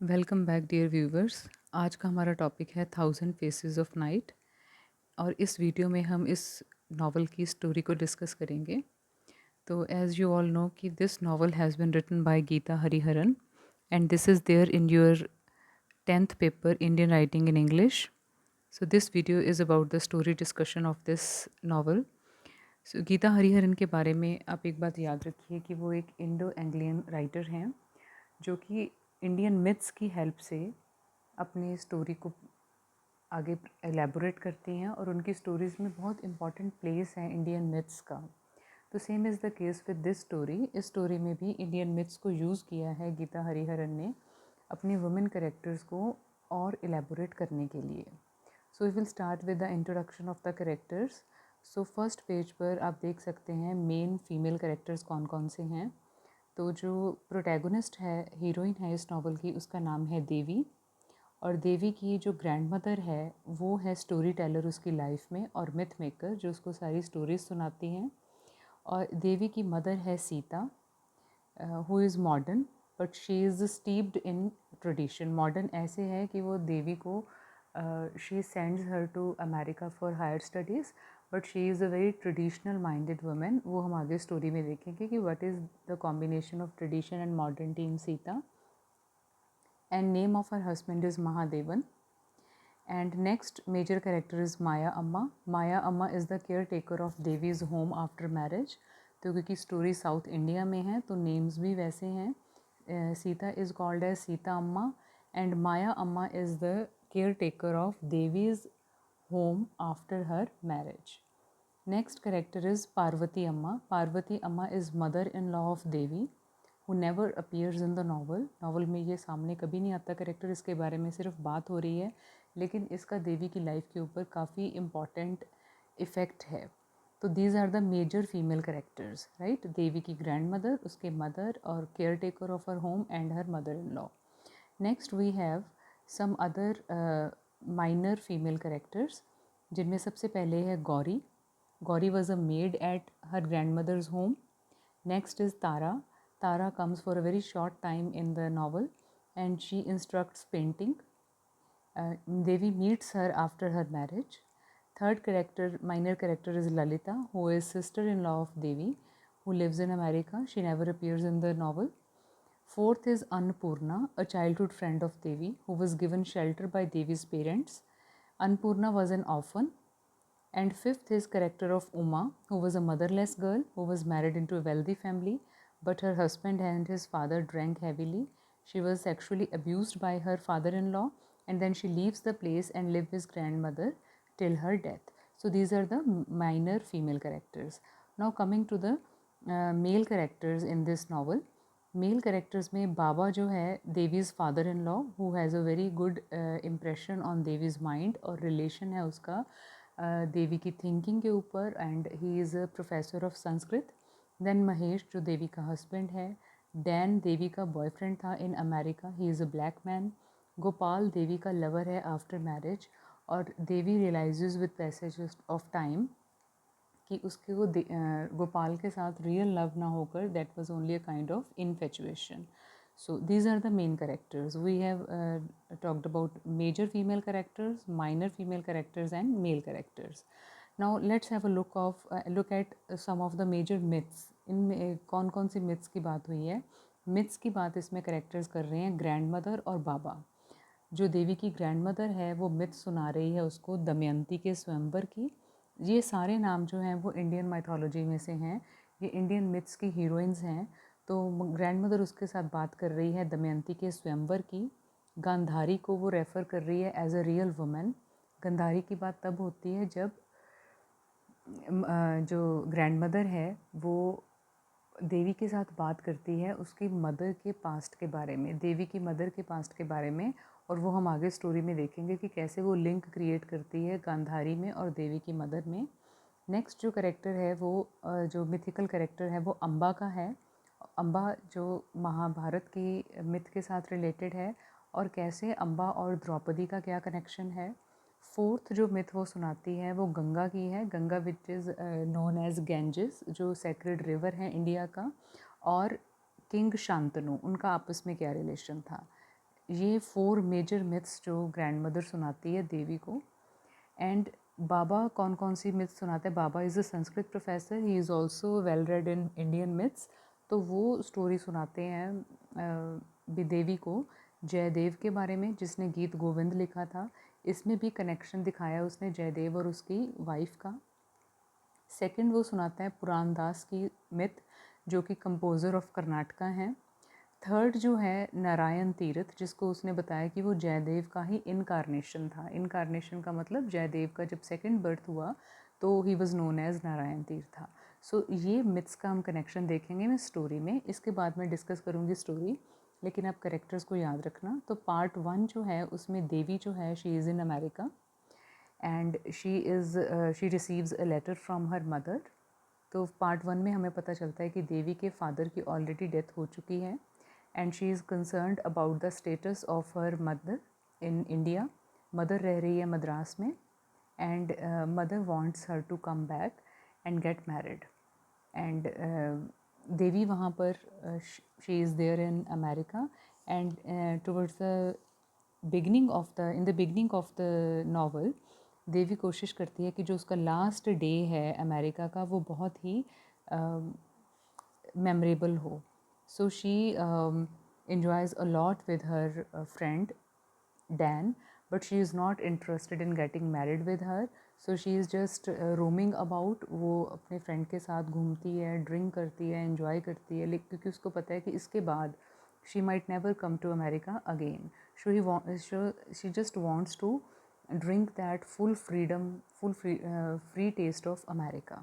Welcome back dear viewers. आज का हमारा टॉपिक है 1000 फेसेस ऑफ नाइट और इस वीडियो में हम इस नावल की स्टोरी को डिस्कस करेंगे। तो एज़ यू ऑल नो कि this novel has been written by Githa Hariharan and this is there in your 10th paper Indian writing in English. So this video is about the story discussion of this novel. So Githa Hariharan के बारे में आप एक बात याद रखिए कि वो एक इंडो एंग्लियन राइटर हैं जो कि इंडियन मिथ्स की हेल्प से अपनी स्टोरी को आगे एलेबोरेट करती हैं और उनकी स्टोरीज़ में बहुत इंपॉर्टेंट प्लेस है इंडियन मिथ्स का। तो same is the case with this story. इस स्टोरी में भी इंडियन मिथ्स को यूज़ किया है गीता हरिहरन ने अपने वुमेन कैरेक्टर्स को और एलेबोरेट करने के लिए। So we will start with the introduction of the characters. So first page पर आप देख सकते हैं मेन फीमेल कैरेक्टर्स कौन कौन से हैं। तो जो प्रोटैगनिस्ट है, हीरोइन है इस नावल की, उसका नाम है देवी। और देवी की जो ग्रैंड मदर है वो है स्टोरी टेलर उसकी लाइफ में और मिथ मेकर जो उसको सारी स्टोरीज सुनाती हैं। और देवी की मदर है Sita, who is modern but she is steeped in tradition. Modern ऐसे है कि वो देवी को she sends her to America for higher studies, but she is a very traditional minded woman. वो हम आगे स्टोरी में देखेंगे कि what is the combination of tradition and modernity in Sita. And name of her husband is Mahadevan. And next major character is Maya Amma. Maya Amma is the caretaker of Devi's home after marriage. तो क्योंकि story south India में है तो names भी वैसे हैं। Sita is called as Sita Amma and Maya Amma is the caretaker of Devi's home after her marriage. Next character is Parvati Amma. Parvati Amma is mother-in-law of Devi, who never appears in the novel. Novel में ये सामने कभी नहीं आता character, इसके बारे में सिर्फ बात हो रही है, लेकिन इसका देवी की लाइफ के ऊपर काफ़ी इम्पॉर्टेंट इफ़ेक्ट है। तो these are the major female characters, right. Devi की ग्रैंड मदर, उसके मदर और caretaker of her home and her mother in law. Next we have some other minor female characters, जिनमें सबसे पहले है Gauri. Gauri was a maid at her grandmother's home. Next is Tara. Tara comes for a very short time in the novel and she instructs painting. Devi meets her after her marriage. Third character, minor character, is Lalita, who is sister-in-law of Devi, who lives in America. She never appears in the novel. Fourth is Annapurna, a childhood friend of Devi, who was given shelter by Devi's parents. Annapurna was an orphan. And fifth is character of Uma, who was a motherless girl who was married into a wealthy family, but her husband and his father drank heavily. She was sexually abused by her father-in-law, and then she leaves the place and lives with grandmother till her death. So these are the minor female characters. Now coming to the male characters in this novel. Male characters में बाबा जो है Devi's father in law, who has a very good impression on Devi's mind, और relation है उसका देवी की thinking के ऊपर, and he is a professor of Sanskrit. Then Mahesh जो देवी का हस्बैंड है। डैन देवी का बॉयफ्रेंड था in America, he is a black man. Gopal Devi का लवर है आफ्टर मैरिज, और Devi realizes with passage of time कि उसके वो गोपाल के साथ रियल लव ना होकर that was only a kind of infatuation. So these are the main characters. We have talked about major female characters, minor female characters and male characters. Now let's have a look at some of the major myths. इनमें कौन कौन सी myths की बात हुई है. myths की बात इसमें characters कर रहे हैं ग्रैंड मदर और बाबा. जो देवी की ग्रैंड मदर है वो मिथ सुना रही है उसको दमयंती के स्वयंवर की. ये सारे नाम जो हैं वो इंडियन माइथोलॉजी में से हैं, ये इंडियन मिथ्स की हीरोइंस हैं. तो ग्रैंड मदर उसके साथ बात कर रही है दमयंती के स्वयंवर की. गांधारी को वो रेफ़र कर रही है as a real woman. Gandhari की बात तब होती है जब जो ग्रैंड मदर है वो देवी के साथ बात करती है उसकी मदर के पास्ट के बारे में, देवी की मदर के पास्ट के बारे में, और वो हम आगे स्टोरी में देखेंगे कि कैसे वो लिंक क्रिएट करती है गांधारी में और देवी की मदर में. नेक्स्ट जो करेक्टर है वो जो मिथिकल करेक्टर है वो अम्बा का है. अम्बा जो महाभारत की मिथ के साथ रिलेटेड है, और कैसे अम्बा और द्रौपदी का क्या कनेक्शन है. फोर्थ जो मिथ वो सुनाती है वो गंगा की है, Ganga which is known as Ganges, जो सेक्रेड रिवर है इंडिया का, और किंग शांतनु, उनका आपस में क्या रिलेशन था. ये 4 मेजर मिथ्स जो ग्रैंड मदर सुनाती है देवी को। एंड बाबा कौन कौन सी मिथ्स सुनाते हैं? Baba is a Sanskrit professor, he is also well read in Indian myths. तो वो स्टोरी सुनाते हैं देवी को जयदेव के बारे में, जिसने गीत गोविंद लिखा था। इसमें भी कनेक्शन दिखाया उसने जयदेव और उसकी वाइफ का। सेकंड वो सुनाता है पुराण दास की मिथ, जो कि कंपोज़र ऑफ कर्नाटका हैं। थर्ड जो है नारायण तीर्थ, जिसको उसने बताया कि वो जयदेव का ही इनकारनेशन था। इनकारनेशन का मतलब जयदेव का जब सेकंड बर्थ हुआ तो he was known as Narayan Tirtha था। सो ये मिथ्स का हम कनेक्शन देखेंगे मैं स्टोरी में। इसके बाद मैं डिस्कस करूँगी स्टोरी, लेकिन आप करेक्टर्स को याद रखना। तो पार्ट 1 जो है उसमें देवी जो है she is in America and she receives a letter from her mother. तो पार्ट 1 में हमें पता चलता है कि देवी के फादर की ऑलरेडी डेथ हो चुकी है and she is concerned about the status of her mother in India. Mother रह रही है मद्रास में and mother wants her to come back and get married. And Devi वहाँ पर she is there in America and towards the beginning of the novel Devi कोशिश करती है कि जो उसका लास्ट डे है अमेरिका का वो बहुत ही मेमोरेबल हो। So she enjoys a lot with her friend Dan, but she is not interested in getting married with her. So she is just roaming about. वो अपने फ्रेंड के साथ घूमती है, ड्रिंक करती है, एंजॉय करती है, लेकिन क्योंकि उसको पता है कि इसके बाद she might never come to America again. She just wants to drink that full freedom, free taste of America.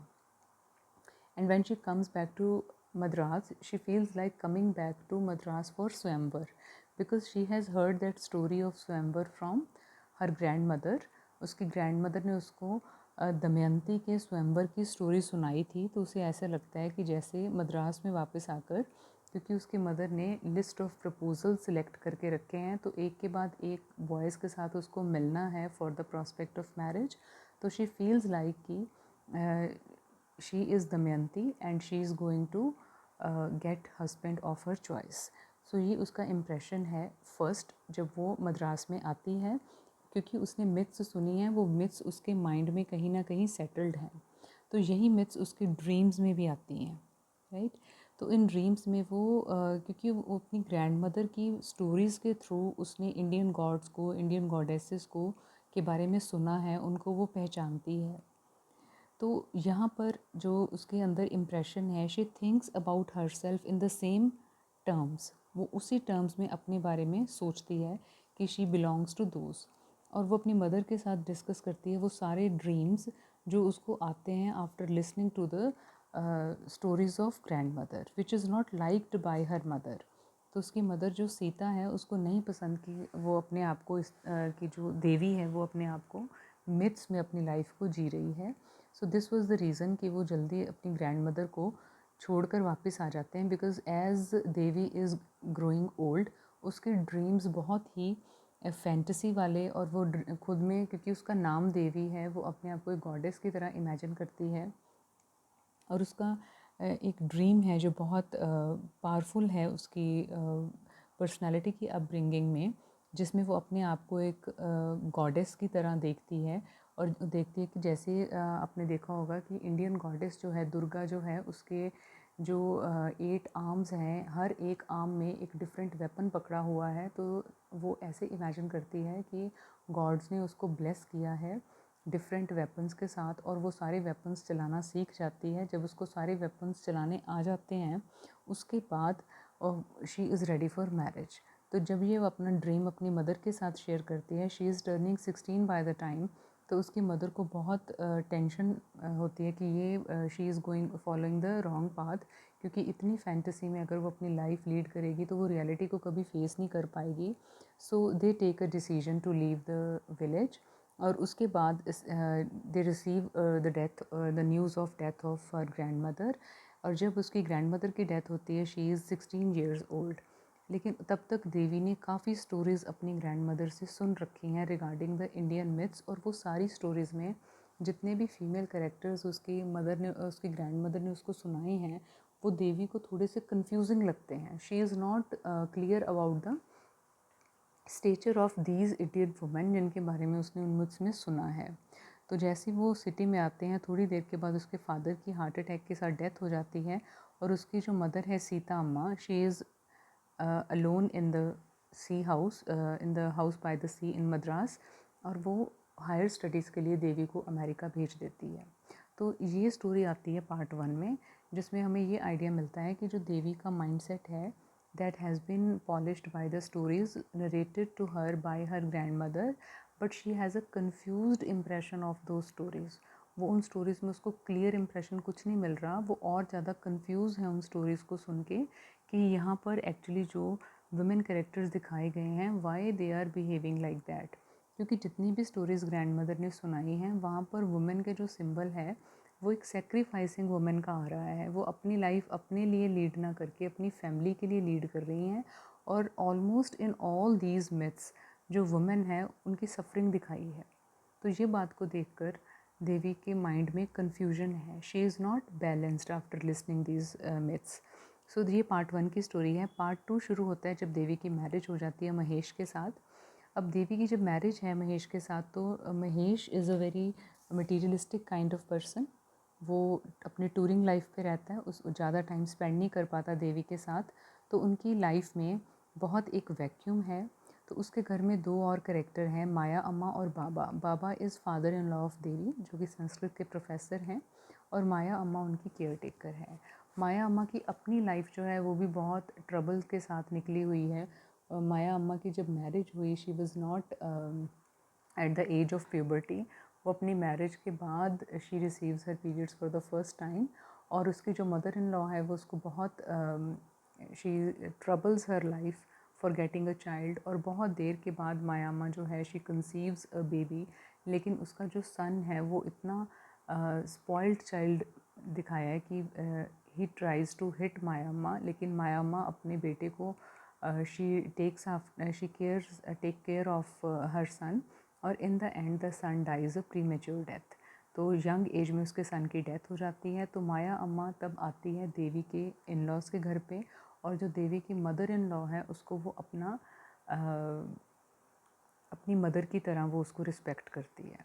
And when she comes back to Madras, she feels like coming back to Madras for Swayamvar because she has heard that story of Swayamvar from her grandmother. उसकी grandmother ने उसको दमयंती के स्वयंवर की story सुनाई थी, तो उसे ऐसा लगता है कि जैसे मद्रास में वापस आकर, क्योंकि उसकी मदर ने लिस्ट ऑफ प्रपोजल सिलेक्ट करके रखे हैं, तो एक के बाद एक बॉयज़ के साथ उसको मिलना है for the prospect of marriage. तो शी फील्स लाइक कि she is Damayanti and she is going to get husband of her choice. So ये उसका इम्प्रेशन है फर्स्ट जब वो मद्रास में आती है, क्योंकि उसने मिथ्स सुनी हैं, वो मिथ्स उसके माइंड में कहीं ना कहीं सेटल्ड हैं। तो यही मिथ्स उसके ड्रीम्स में भी आती हैं, राइट। तो इन ड्रीम्स में वो क्योंकि वो अपनी ग्रैंड मदर की स्टोरीज़ के थ्रू उसने इंडियन गॉड्स को, इंडियन गॉडेसेस को के बारे में सुना है, उनको वो पहचानती है। तो यहाँ पर जो उसके अंदर इम्प्रेशन है, she thinks about her self in the same terms, वो उसी टर्म्स में अपने बारे में सोचती है कि शी बिलोंग्स टू दोज। और वो अपनी मदर के साथ डिस्कस करती है वो सारे ड्रीम्स जो उसको आते हैं after listening to the stories of grandmother which is not liked by her mother. तो उसकी मदर जो सीता है उसको नहीं पसंद कि वो अपने आप को कि जो देवी है वो अपने आप को मिथ्स में अपनी लाइफ को जी रही है। सो दिस वाज द रीज़न कि वो जल्दी अपनी ग्रैंड मदर को छोड़कर वापस आ जाते हैं, because as Devi is growing old उसके ड्रीम्स बहुत ही फैंटेसी वाले, और वो खुद में, क्योंकि उसका नाम देवी है, वो अपने आप को एक गॉडेस की तरह इमेजिन करती है। और उसका एक ड्रीम है जो बहुत पावरफुल है उसकी पर्सनालिटी की अपब्रिंगिंग में, जिसमें वो अपने आप को एक गॉडेस की तरह देखती है। और देखती है कि जैसे आपने देखा होगा कि इंडियन गॉडेस जो है दुर्गा जो है उसके जो 8 आर्म्स हैं, हर एक आर्म में एक डिफरेंट वेपन पकड़ा हुआ है। तो वो ऐसे इमेजिन करती है कि गॉड्स ने उसको ब्लेस किया है डिफरेंट वेपन्स के साथ, और वो सारे वेपन्स चलाना सीख जाती है। जब उसको सारे वेपन्स चलाने आ जाते हैं उसके बाद she is ready for marriage. तो जब ये वो अपना ड्रीम अपनी मदर के साथ शेयर करती है, she is turning 16 by the time, तो उसकी मदर को बहुत टेंशन होती है कि ये she is going following the wrong path, क्योंकि इतनी फैंटेसी में अगर वो अपनी लाइफ लीड करेगी तो वो रियलिटी को कभी फेस नहीं कर पाएगी। So they take a decision to leave the village. और उसके बाद they receive the news of death of her grandmother. और जब उसकी ग्रैंड मदर की डेथ होती है शी इज़ 16 ईयर्स ओल्ड। लेकिन तब तक देवी ने काफ़ी स्टोरीज़ अपनी ग्रैंड मदर से सुन रखी हैं रिगार्डिंग द इंडियन मिथ्स, और वो सारी स्टोरीज़ में जितने भी फीमेल कैरेक्टर्स उसकी मदर ने, उसकी ग्रैंड मदर ने उसको सुनाए हैं, वो देवी को थोड़े से कंफ्यूजिंग लगते हैं। She is not clear about the stature of these idiot women, जिनके बारे में उसने मुझमें सुना है। तो जैसे वो सिटी में आते हैं, थोड़ी देर के बाद उसके फादर की हार्ट अटैक के साथ डेथ हो जाती है, और उसकी जो मदर है Sita Amma, she is alone in the sea house, in the house by the sea in Madras, और वो हायर स्टडीज़ के लिए देवी को अमेरिका भेज देती है। तो ये स्टोरी आती है पार्ट 1 में, जिसमें हमें ये आइडिया मिलता है कि जो देवी का माइंडसेट है, that has been polished by the stories narrated to her by her grandmother, but she has a confused impression of those stories. वो उन स्टोरीज़ में उसको क्लियर इम्प्रेशन कुछ नहीं मिल रहा, वो और ज़्यादा कंफ्यूज है उन स्टोरीज़ को सुन के कि यहाँ पर एक्चुअली जो वुमेन कैरेक्टर्स दिखाए गए हैं, why they are behaving like that. क्योंकि जितनी भी स्टोरीज़ ग्रैंड मदर ने सुनाई हैं, वहाँ पर वुमेन के जो सिंबल है वो एक सेक्रीफाइसिंग वुमेन का आ रहा है। वो अपनी लाइफ अपने लिए लीड ना करके अपनी फैमिली के लिए लीड कर रही हैं, और almost in all these myths जो वुमेन है उनकी सफरिंग दिखाई है। तो ये बात को देखकर देवी के माइंड में कन्फ्यूजन है, she is not balanced after listening these myths. So ये पार्ट 1 की स्टोरी है। पार्ट 2 शुरू होता है जब देवी की मैरिज हो जाती है महेश के साथ। अब देवी की जब मैरिज है महेश के साथ, तो Mahesh is a very materialistic kind of person. वो अपने टूरिंग लाइफ पे रहता है, उस ज़्यादा टाइम स्पेंड नहीं कर पाता देवी के साथ। तो उनकी लाइफ में बहुत एक वैक्यूम है। तो उसके घर में 2 और कैरेक्टर हैं, माया अम्मा और Baba. Baba is father in law of Devi, जो कि संस्कृत के प्रोफेसर हैं, और माया अम्मा उनकी केयर टेकर है। माया अम्मा की अपनी लाइफ जो है वो भी बहुत ट्रबल के साथ निकली हुई है। माया अम्मा की जब मैरिज हुई, she was not at the age of puberty. वो अपनी मैरिज के बाद she receives her periods for the first time, और उसकी जो मदर इन लॉ है वो उसको बहुत she troubles her life for getting a child. और बहुत देर के बाद माया अम्मा जो है शी कंसीव्स अ बेबी, लेकिन उसका जो सन है वो इतना स्पॉइल्ड चाइल्ड दिखाया है कि he tries to hit Maya Amma, लेकिन माया अम्मा अपने बेटे को she take care of her son, और in the end the son dies a premature death. तो यंग एज में उसके सन की डेथ हो जाती है। तो माया अम्मा तब आती है देवी के इन लॉज के घर पे, और जो देवी की मदर इन लॉ है उसको वो अपनी मदर की तरह वो उसको रिस्पेक्ट करती है।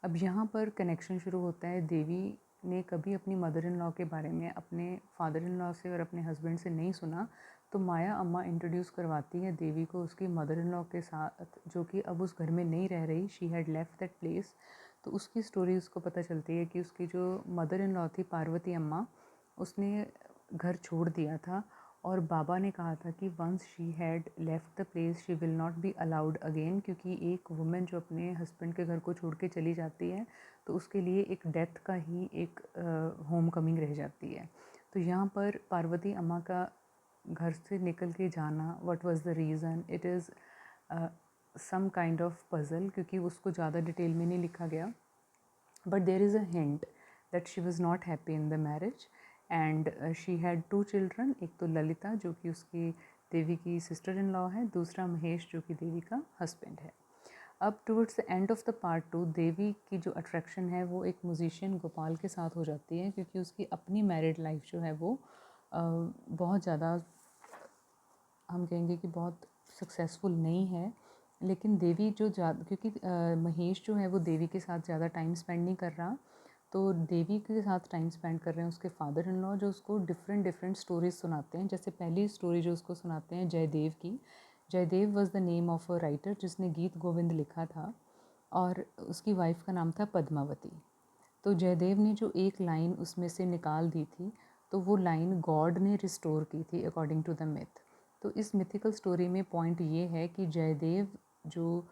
अब यहाँ पर कनेक्शन शुरू होता है। देवी ने कभी अपनी मदर इन लॉ के बारे में अपने फादर इन लॉ से और अपने हस्बैंड से नहीं सुना, तो माया अम्मा इंट्रोड्यूस करवाती है देवी को उसकी मदर इन लॉ के साथ, जो कि अब उस घर में नहीं रह रही, she had left that place. तो उसकी स्टोरी उसको पता चलती है कि उसकी जो मदर इन लॉ थी पार्वती अम्मा, उसने घर छोड़ दिया था, और बाबा ने कहा था कि once she had left the place she will not be allowed again, क्योंकि एक वुमेन जो अपने हस्बैंड के घर को छोड़ के चली जाती है तो उसके लिए एक डेथ का ही एक होम कमिंग रह जाती है। तो यहाँ पर पार्वती अम्मा का घर से निकल के जाना, what was the reason, it is some kind of puzzle, क्योंकि उसको ज़्यादा डिटेल में नहीं लिखा गया, but there is a hint that she was not happy in the marriage, and she had 2 children, एक तो ललिता जो कि उसकी देवी की सिस्टर इन लॉ है, दूसरा महेश जो कि देवी का हस्बैंड है। अब towards the end of the part 2 देवी की जो अट्रैक्शन है वो एक म्यूजिशियन गोपाल के साथ हो जाती है, क्योंकि उसकी अपनी मैरिड लाइफ जो है वो बहुत ज़्यादा, हम कहेंगे कि बहुत सक्सेसफुल नहीं है। लेकिन देवी जो क्योंकि महेश जो है वो देवी के साथ ज़्यादा टाइम स्पेंड नहीं कर रहा, तो देवी के साथ टाइम स्पेंड कर रहे हैं उसके फादर इन लॉ, जो उसको डिफरेंट डिफरेंट स्टोरीज सुनाते हैं। जैसे पहली स्टोरी जो उसको सुनाते हैं जयदेव की। Jayadev was the name of a writer जिसने गीत गोविंद लिखा था, और उसकी वाइफ का नाम था पद्मावती। तो जयदेव ने जो एक लाइन उसमें से निकाल दी थी, तो वो लाइन गॉड ने रिस्टोर की थी अकॉर्डिंग टू द मिथ। तो इस मिथिकल स्टोरी में पॉइंट ये है कि जयदेव जो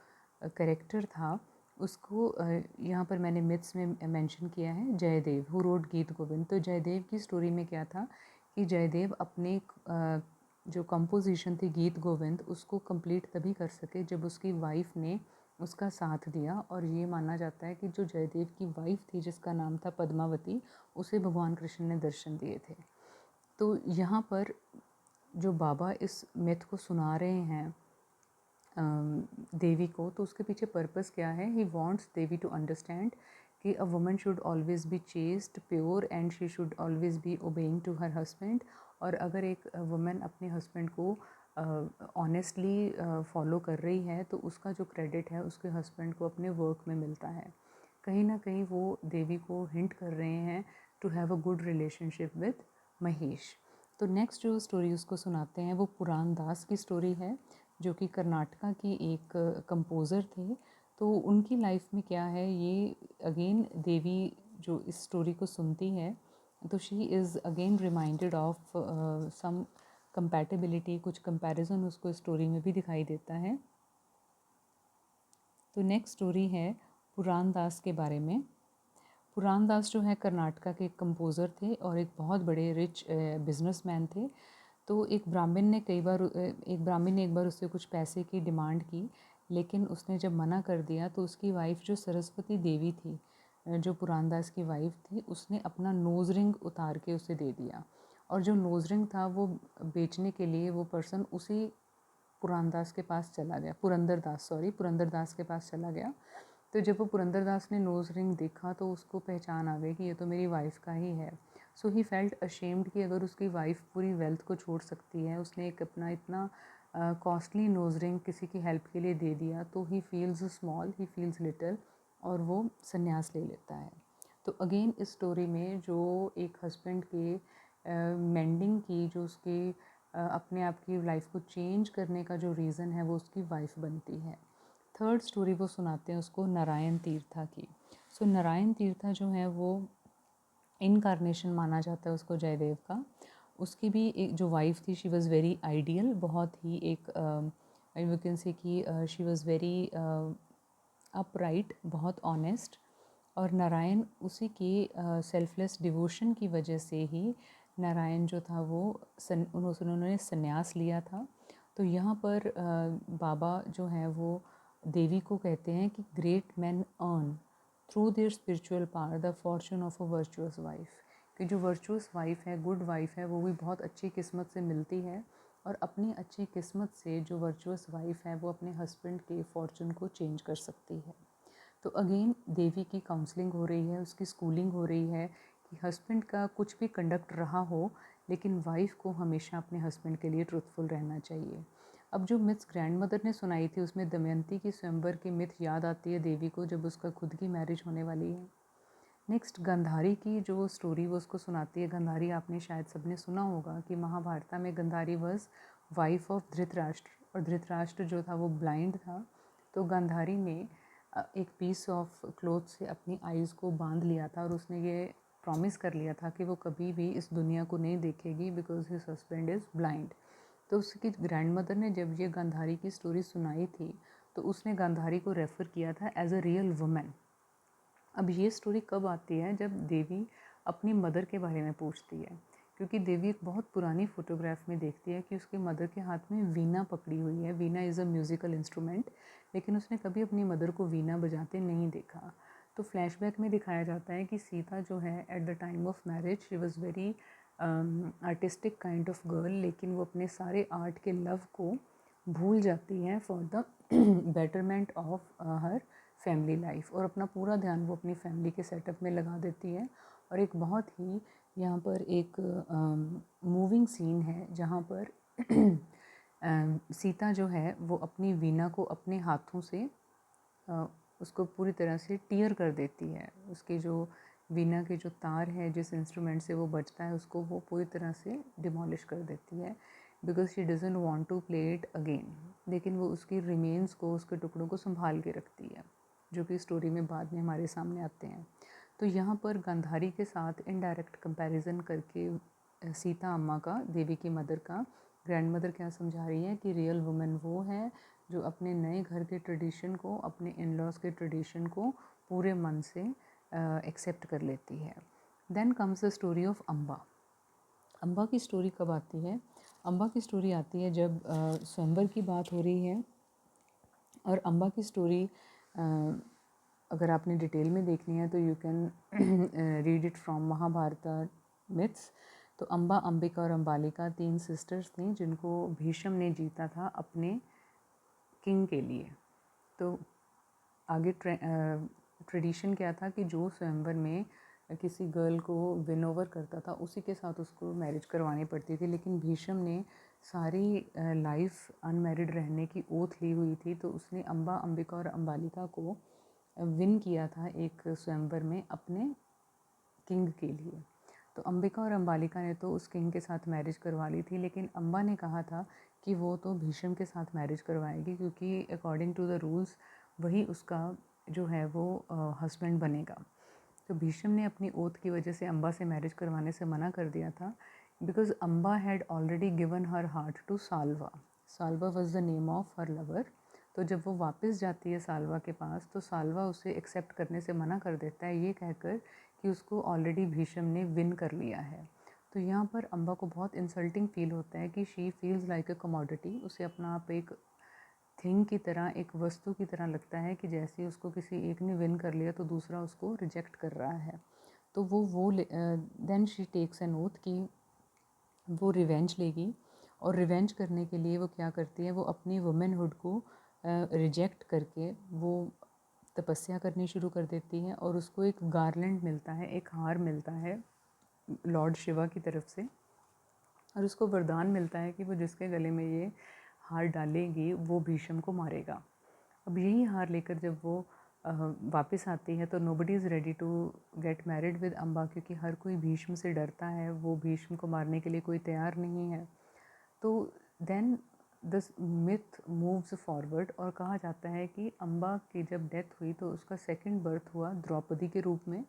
करेक्टर था उसको यहाँ पर मैंने मिथ्स में मेंशन किया है जयदेव हु रोड गीत गोविंद। तो जयदेव की स्टोरी में क्या था कि जयदेव अपने जो कंपोजिशन थी गीत गोविंद उसको कंप्लीट तभी कर सके जब उसकी वाइफ ने उसका साथ दिया। और ये माना जाता है कि जो जयदेव की वाइफ थी जिसका नाम था पद्मावती, उसे भगवान कृष्ण ने दर्शन दिए थे। तो यहाँ पर जो बाबा इस मिथ को सुना रहे हैं देवी को, तो उसके पीछे पर्पस क्या है। He wants Devi to understand कि a woman should always be chaste pure and she should always be obeying to her husband. और अगर एक वुमन अपने हस्बैंड को ऑनेस्टली फॉलो कर रही है तो उसका जो क्रेडिट है उसके हस्बैंड को अपने वर्क में मिलता है। कहीं ना कहीं वो देवी को हिंट कर रहे हैं to have a good relationship with Mahesh. तो नेक्स्ट जो स्टोरी उसको सुनाते हैं वो पुराण दास की स्टोरी है, जो कि कर्नाटका की एक कंपोज़र थे। तो उनकी लाइफ में क्या है, ये अगेन देवी जो इस स्टोरी को सुनती है तो she is again reminded of some compatibility, कुछ कंपैरिजन उसको स्टोरी में भी दिखाई देता है। तो नेक्स्ट स्टोरी है पुराण दास के बारे में। पुराण दास जो है कर्नाटका के कंपोज़र थे और एक बहुत बड़े रिच बिजनेसमैन थे। तो एक ब्राह्मण ने एक बार उससे कुछ पैसे की डिमांड की, लेकिन उसने जब मना कर दिया तो उसकी वाइफ जो सरस्वती देवी थी, जो पुराणदास की वाइफ थी, उसने अपना नोज़ रिंग उतार के उसे दे दिया। और जो नोज़ रिंग था वो बेचने के लिए वो पर्सन उसी पुराणदास के पास चला गया, पुरंदरदास के पास चला गया। तो जब वो पुरंदरदास ने नोज़ रिंग देखा तो उसको पहचान आ गई कि ये तो मेरी वाइफ का ही है। सो ही फेल्ट अशेम्ड कि अगर उसकी वाइफ पूरी वेल्थ को छोड़ सकती है, उसने एक अपना इतना कॉस्टली नोज़ रिंग किसी की हेल्प के लिए दे दिया, तो he feels small, he feels little, और वो संन्यास ले लेता है। तो अगेन इस स्टोरी में जो एक हस्बैंड के मेंडिंग की, जो उसके अपने आप की लाइफ को चेंज करने का जो रीज़न है वो उसकी वाइफ बनती है। थर्ड स्टोरी वो सुनाते हैं उसको नारायण तीर्था की। सो नारायण तीर्था जो है वो इनकारनेशन माना जाता है उसको, जयदेव का। उसकी भी एक जो वाइफ थी, शी वॉज़ वेरी आइडियल, बहुत ही एक यू कैन से कि शी वॉज़ वेरी अपराइट, बहुत ऑनेस्ट। और नारायण उसी की सेल्फलेस डिवोशन की वजह से ही नारायण जो था वो उन्होंने संन्यास लिया था। तो यहाँ पर बाबा जो है वो देवी को कहते हैं कि great man earn through their spiritual power the Fortune of a virtuous wife, कि जो वर्चुअस वाइफ है, गुड वाइफ है, वो भी बहुत अच्छी किस्मत से मिलती है, और अपनी अच्छी किस्मत से जो वर्चुअस वाइफ है वो अपने हस्बैंड के फॉर्चून को चेंज कर सकती है। तो अगेन देवी की काउंसलिंग हो रही है, उसकी स्कूलिंग हो रही है कि हस्बैंड का कुछ भी कंडक्ट रहा हो, लेकिन वाइफ को हमेशा अपने हस्बैंड के लिए ट्रूथफुल रहना चाहिए। अब जो मिथ्स ग्रैंड मदर ने सुनाई थी उसमें दमयंती की स्वयंवर की मिथ याद आती है देवी को जब उसका खुद की मैरिज होने वाली है। नेक्स्ट गंधारी की जो स्टोरी वो उसको सुनाती है। गंधारी आपने शायद सबने सुना होगा कि महाभारत में Gandhari was wife of Dhritarashtra, और धृतराष्ट्र जो था वो ब्लाइंड था। तो गंधारी ने एक पीस ऑफ क्लोथ से अपनी आइज़ को बांध लिया था और उसने ये प्रॉमिस कर लिया था कि वो कभी भी इस दुनिया को नहीं देखेगी because his husband is blind. तो उसकी ग्रैंड मदर ने जब ये गंधारी की स्टोरी सुनाई थी तो उसने गंधारी को रेफ़र किया था एज अ रियल वुमेन। अब ये स्टोरी कब आती है, जब देवी अपनी मदर के बारे में पूछती है, क्योंकि देवी एक बहुत पुरानी फ़ोटोग्राफ में देखती है कि उसके मदर के हाथ में वीणा पकड़ी हुई है। वीणा इज़ अ म्यूज़िकल इंस्ट्रूमेंट, लेकिन उसने कभी अपनी मदर को वीणा बजाते नहीं देखा। तो फ्लैशबैक में दिखाया जाता है कि सीता जो है at the time of marriage she was very artistic kind of girl, लेकिन वो अपने सारे आर्ट के लव को भूल जाती हैं for the betterment of her family life, और अपना पूरा ध्यान वो अपनी फैमिली के सेटअप में लगा देती है। और एक बहुत ही यहाँ पर एक मूविंग सीन है जहाँ पर सीता जो है वो अपनी वीणा को अपने हाथों से उसको पूरी तरह से टीयर कर देती है। उसके जो वीणा के जो तार है, जिस इंस्ट्रूमेंट से वो बजता है, उसको वो पूरी तरह से डिमोलिश कर देती है because she doesn't want to play it again. लेकिन वो उसकी रिमेन्स को, उसके टुकड़ों को संभाल के रखती है, जो कि स्टोरी में बाद में हमारे सामने आते हैं। तो यहाँ पर गांधारी के साथ इनडायरेक्ट कंपैरिजन करके सीता अम्मा का, देवी की मदर का, ग्रैंड मदर क्या समझा रही है कि रियल वुमेन वो है जो अपने नए घर के ट्रेडिशन को, अपने इन लॉज के ट्रेडिशन को पूरे मन से एक्सेप्ट कर लेती है। Then comes the story of Amba. Amba की स्टोरी कब आती है? अम्बा की स्टोरी आती है जब स्वयंवर की बात हो रही है। और अम्बा की स्टोरी अगर आपने डिटेल में देखनी है तो you can read it from Mahabharata myths. तो अम्बा, अंबिका और अम्बालिका 3 सिस्टर्स थीं जिनको भीष्म ने जीता था अपने किंग के लिए। तो आगे ट्रेडिशन क्या था कि जो स्वयंवर में किसी गर्ल को विन ओवर करता था उसी के साथ उसको मैरिज करवानी पड़ती थी, लेकिन भीष्म ने सारी लाइफ अनमैरिड रहने की ओथ ली हुई थी, तो उसने अम्बा, अंबिका और अंबालिका को विन किया था एक स्वयंवर में अपने किंग के लिए। तो अंबिका और अंबालिका ने तो उस किंग के साथ मैरिज करवा ली थी, लेकिन अम्बा ने कहा था कि वो तो भीष्म के साथ मैरिज करवाएगी, क्योंकि अकॉर्डिंग टू द रूल्स वही उसका जो है वो हस्बैंड बनेगा। तो भीष्म ने अपनी ओथ की वजह से अम्बा से मैरिज करवाने से मना कर दिया था, because Amba had already given her heart to Salva. Salva was the name of her lover. तो जब वो वापस जाती है साल्वा के पास, तो साल्वा उसे एक्सेप्ट करने से मना कर देता है, ये कहकर कि उसको ऑलरेडी भीष्म ने विन कर लिया है। तो यहाँ पर अम्बा को बहुत इंसल्टिंग फील होता है कि she feels like a commodity. उसे अपना आप एक थिंग की तरह, एक वस्तु की तरह लगता है कि जैसे उसको किसी एक ने विन कर लिया तो दूसरा उसको रिजेक्ट कर रहा है। तो वो then she takes an oath कि वो रिवेंज लेगी, और रिवेंज करने के लिए वो क्या करती है, वो अपनी वुमेनहुड को रिजेक्ट करके वो तपस्या करनी शुरू कर देती है, और उसको एक गार्लैंड मिलता है, एक हार मिलता है लॉर्ड शिवा की तरफ से, और उसको वरदान मिलता है कि वो जिसके गले में ये हार डालेगी वो भीष्म को मारेगा। अब यही हार लेकर जब वो वापस आती है, तो nobody is ready to get married with Amba, क्योंकि हर कोई भीष्म से डरता है, वो भीष्म को मारने के लिए कोई तैयार नहीं है। तो then the myth moves forward, और कहा जाता है कि अम्बा की जब डेथ हुई तो उसका सेकंड बर्थ हुआ द्रौपदी के रूप में,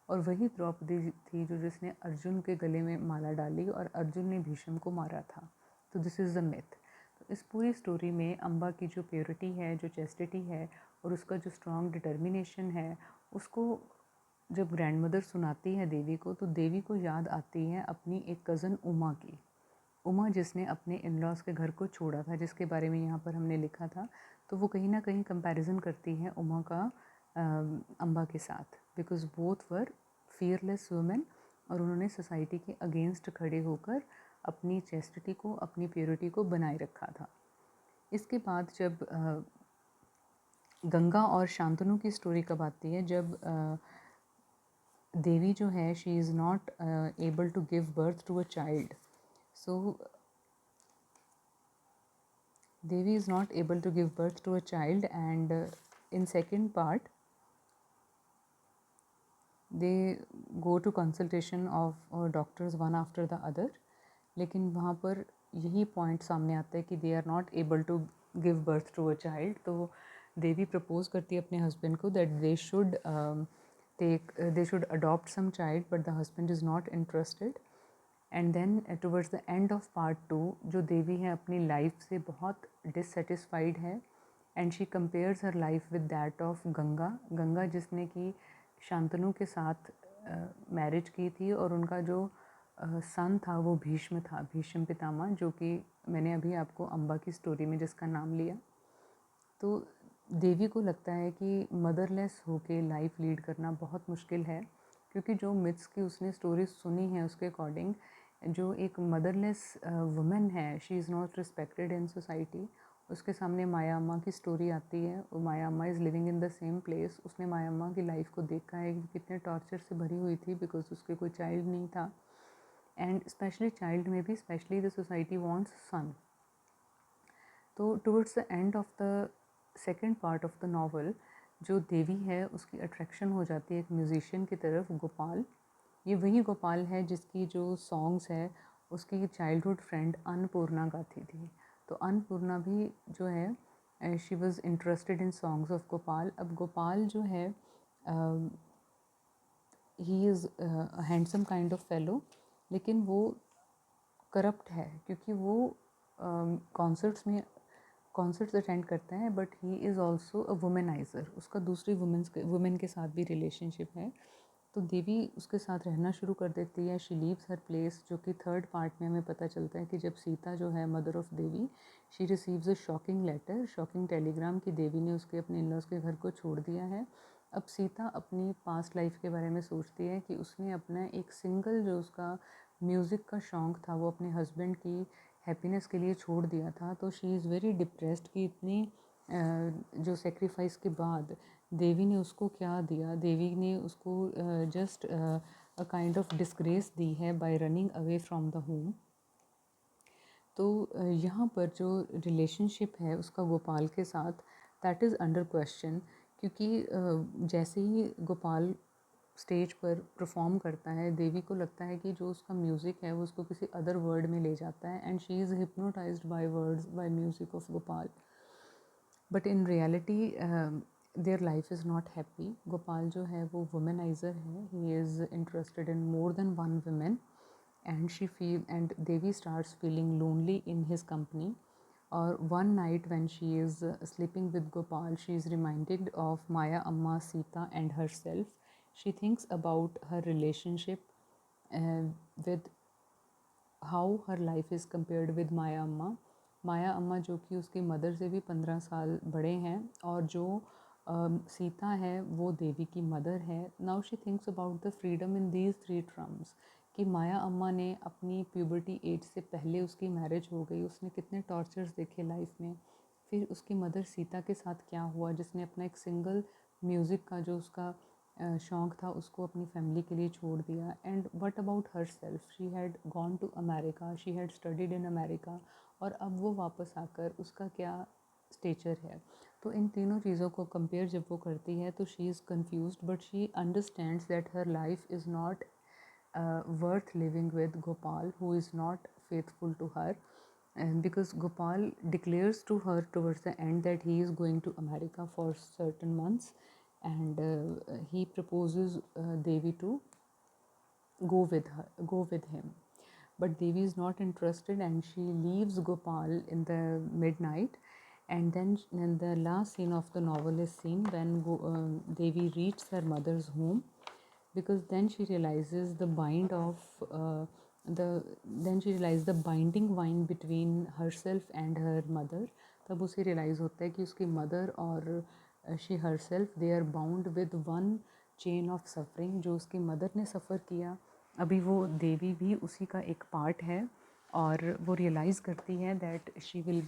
और वही द्रौपदी थी जो जिसने अर्जुन के गले में माला डाली और अर्जुन ने भीष्म को मारा था। तो दिस इज़ द मिथ। तो इस पूरी स्टोरी में अम्बा की जो प्योरिटी है, जो चेस्टिटी है, और उसका जो स्ट्रॉन्ग डिटर्मिनेशन है, उसको जब ग्रैंड मदर सुनाती है देवी को, तो देवी को याद आती है अपनी एक कज़न उमा की। उमा जिसने अपने इन लॉज के घर को छोड़ा था, जिसके बारे में यहाँ पर हमने लिखा था। तो वो कहीं ना कहीं कंपैरिजन करती है उमा का अम्बा के साथ, because both were fearless women, और उन्होंने सोसाइटी के अगेंस्ट खड़े होकर अपनी चेस्टिटी को, अपनी प्योरिटी को बनाए रखा था। इसके बाद जब गंगा और शांतनु की स्टोरी कब आती है, जब देवी जो है she is not able to give birth to a child. So Devi is not able to give birth to a child, and in second part they go to consultation of doctors one after the other, लेकिन वहाँ पर यही point सामने आता है कि they are not able to give birth to a child. तो Devi propose करती है अपने हस्बैंड को that they should adopt some child, but the husband is not interested. And then towards the end of part 2 जो देवी है अपनी life से बहुत डिससेटिस्फाइड है, and she compares her life with that of Ganga. Ganga जिसने कि शांतनु के साथ मैरिज की थी, और उनका जो सन था वो भीष्म था, भीष्म पितामह, जो कि मैंने अभी आपको अम्बा की स्टोरी में जिसका नाम लिया। तो देवी को लगता है कि मदरलेस होके लाइफ लीड करना बहुत मुश्किल है, क्योंकि जो मिथ्स की उसने स्टोरीज सुनी है उसके अकॉर्डिंग जो एक मदरलेस वुमेन है, she is not respected in society. उसके सामने माया अम्मा की स्टोरी आती है, वो माया Amma is living in the same place. उसने माया अम्मा की लाइफ को देखा है कि कितने टॉर्चर से भरी हुई थी, बिकॉज उसके कोई चाइल्ड नहीं था, एंड स्पेशली चाइल्ड में भी स्पेशली द सोसाइटी वांट्स सन। तो towards the end of the second part of the novel जो देवी है उसकी अट्रैक्शन हो जाती है एक म्यूज़िशियन की तरफ, गोपाल। ये वही गोपाल है जिसकी जो सॉन्ग्स है उसकी चाइल्डहुड फ्रेंड अन्नपूर्णा गाती थी। तो अन्नपूर्णा भी जो है she was interested in songs of Gopal. अब गोपाल जो है he is handsome kind of fellow, लेकिन वो करप्ट है, क्योंकि वो कॉन्सर्ट्स अटेंड करता है, but he is also a womaniser. उसका दूसरी वुमेन के साथ भी रिलेशनशिप है। तो देवी उसके साथ रहना शुरू कर देती है। शी लीव्स हर प्लेस, जो कि थर्ड पार्ट में हमें पता चलता है कि जब सीता जो है mother of Devi, she receives a shocking letter, shocking telegram कि देवी ने उसके अपने इन लॉज के घर को छोड़ दिया है। अब सीता अपनी पास्ट लाइफ के बारे में सोचती है कि उसने अपना एक सिंगल जो उसका म्यूज़िक का शौक़ था वो अपने हस्बैंड की हैप्पीनेस के लिए छोड़ दिया था। तो शी इज़ वेरी डिप्रेस्ड कि इतनी जो सेक्रीफाइस के बाद देवी ने उसको क्या दिया। देवी ने उसको just a kind of disgrace दी है by running away from the home. तो यहाँ पर जो रिलेशनशिप है उसका गोपाल के साथ, दैट इज़ अंडर क्वेश्चन, क्योंकि जैसे ही गोपाल स्टेज पर परफॉर्म करता है, देवी को लगता है कि जो उसका म्यूज़िक है वो उसको किसी अदर वर्ल्ड में ले जाता है, and she is hypnotised by words, by music of Gopal. But in reality their life is not happy. Gopal जो है वो वुमेनाइज़र है, he is interested in more than one woman, and Devi starts feeling lonely in his company. Or one night when she is sleeping with Gopal, she is reminded of Maya Amma, Sita and herself. She thinks about her relationship uh, with how her life is compared with Maya Amma. माया अम्मा जो कि उसकी mother से भी 15 साल बड़े हैं, और जो सीता है वो देवी की मदर है. Now she thinks about the freedom in these three terms, कि माया अम्मा ने अपनी प्यूबर्टी एज से पहले उसकी मैरिज हो गई, उसने कितने टॉर्चर्स देखे लाइफ में. फिर उसकी मदर सीता के साथ क्या हुआ, जिसने अपना एक सिंगल म्यूज़िक का जो उसका शौक़ था उसको अपनी फैमिली के लिए छोड़ दिया. And what about herself, she had gone to America, she had studied in America, और अब वो वापस आकर उसका क्या स्टेचर है. तो इन तीनों चीज़ों को कंपेयर जब वो करती है तो she is confused, but she understands that her life is not worth living with Gopal, who is not faithful to her. And because Gopal declares to her towards the end that he is going to America for certain months, and he proposes Devi to go with him. But Devi is not interested, and she leaves Gopal in the midnight. And then in the last scene of the novel is seen when Devi reaches her mother's home, because then she realizes the bind of the then she realizes the binding wine between herself and her mother. तब उसे realize होता है कि उसकी mother और she herself, they are bound with one chain of suffering. जो उसकी mother ने suffer किया, अभी वो देवी भी उसी का एक part है, और वो रियलाइज़ करती है that she will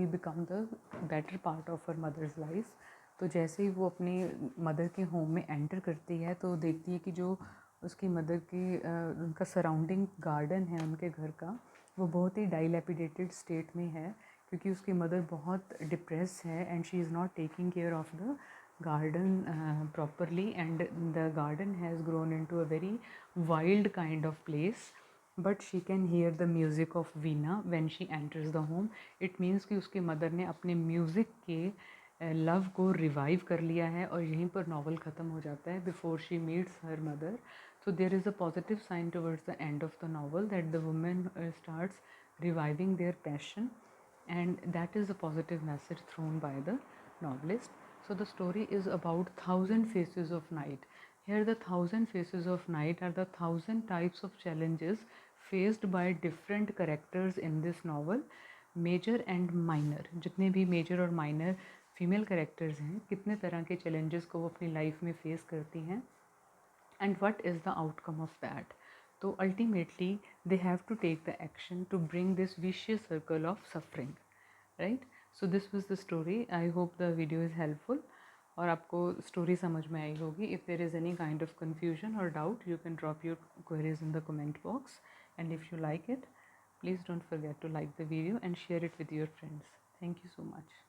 become the better part of her mother's life. तो जैसे ही वो अपनी मदर के होम में एंटर करती है तो देखती है कि जो उसकी मदर की उनका सराउंडिंग गार्डन है उनके घर का, वो बहुत ही डाइलेपिडेटेड स्टेट में है, क्योंकि उसकी मदर बहुत डिप्रेस है, and she is not taking care of the garden properly, and the garden has grown into a very wild kind of place. But she can hear the music of Veena when she enters the home. It means कि उसकी mother ने अपने music के love को revive कर लिया है, और यहीं पर नावल ख़त्म हो जाता है before she meets her mother. So there is a positive sign towards the end of the novel, that the woman starts reviving their passion, and that is a positive message thrown by the novelist. So the story is about 1,000 faces of night. Here the 1,000 faces of night are the 1,000 types of challenges faced by different characters in this novel, major and minor. जितने भी major और minor female characters हैं, कितने तरह के challenges को वो अपनी लाइफ में फेस करती हैं, and what is the outcome of that. तो ultimately they have to take the action to bring this vicious circle of suffering, right. So this was the story. I hope the video is helpful, और आपको story समझ में आई होगी. If there is any kind of confusion और doubt, you can drop your queries in the comment box, and if you like it, please don't forget to like the video and share it with your friends. Thank you so much.